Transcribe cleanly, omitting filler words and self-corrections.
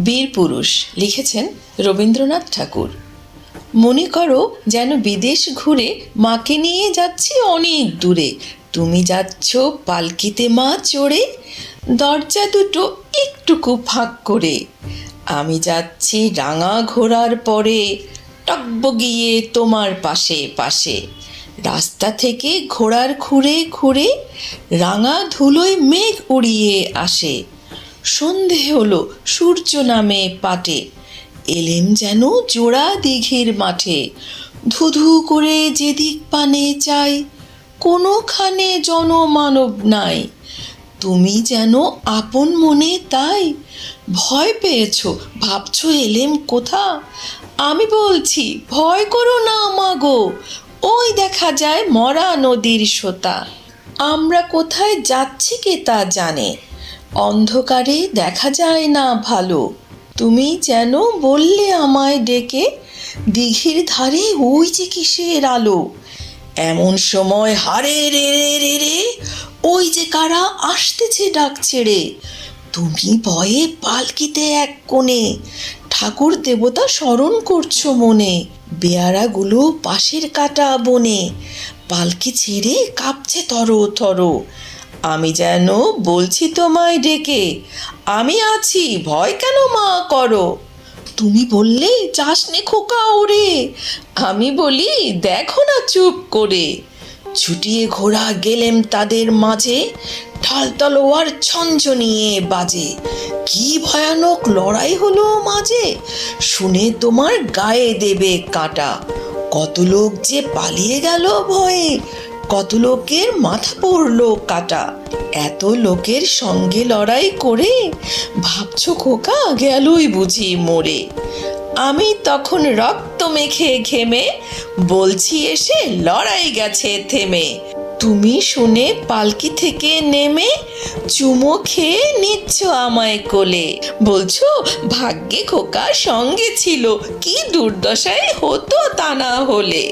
বীর পুরুষ লিখেছেন রবীন্দ্রনাথ ঠাকুর। মনে করো যেন বিদেশ ঘুরে মাকে নিয়ে যাচ্ছি অনেক দূরে। তুমি যাচ্ছ পালকিতে মা চড়ে, দরজা দুটো একটুকু ফাঁক করে। আমি যাচ্ছি রাঙা ঘোড়ার পরে, টকবগিয়ে তোমার পাশে পাশে। রাস্তা থেকে ঘোড়ার খুঁড়ে খুঁড়ে রাঙা ধুলোয় মেঘ উড়িয়ে আসে। সন্ধে হলো, সূর্য নামে পাটে, এলেম যেন জোড়া দিঘির মাঠে। ধুধু করে যেদিক পানে চাই, কোনোখানে জনমানব নাই। তুমি যেন আপন মনে তাই ভয় পেয়েছ, ভাবছ এলেম কোথা। আমি বলছি ভয় করো না মাগো, ওই দেখা যায় মরা নদীর সোতা। আমরা কোথায় যাচ্ছি কে তা জানে, অন্ধকারে দেখা যায় না ভালো। তুমি যেন বললে আমায় ডেকে, দিঘির ধারে ওই যে কিসের আলো। এমন সময় হারে রে রে রে রে, ওই যে কারা আসতেছে ডাক ছেড়ে। তুমি ভয়ে পালকিতে এক কোণে, ঠাকুর দেবতা স্মরণ করছো মনে। বেয়ারাগুলো পাশের কাটা বনে, পালকি ছেড়ে কাঁপছে থর থর। আমি যেন বলছি তোমায় ডেকে, আমি আছি ভয় কেন মা করো। তুমি বললে যাস নে খোকা ওরে, আমি বলি দেখো না চুপ করে। ছুটিয়ে ঘোড়া গেলেম তাদের মাঝে, ঢাল তলোয়ার ঝনঝনিয়ে বাজে। কি ভয়ানক লড়াই হলো মাঝে, শুনে তোমার গায়ে দেবে কাঁটা। কত লোক যে পালিয়ে গেল ভয়ে, কত লোকের মাথা পড়লো কাটা। এত লোকের সঙ্গে লড়াই করে ভাবছো খোকা গেলই বুঝি মরে। আমি তখন রক্ত মেখে ঘেমে বলছি এসে লড়াই গেছে থেমে। তুমি শুনে পালকি থেকে নেমে চুমো খেয়ে নিচ্ছ আমায় কোলে। বলছো ভাগ্যে খোকা সঙ্গে ছিল, কি দুর্দশায় হতো তা না হলে।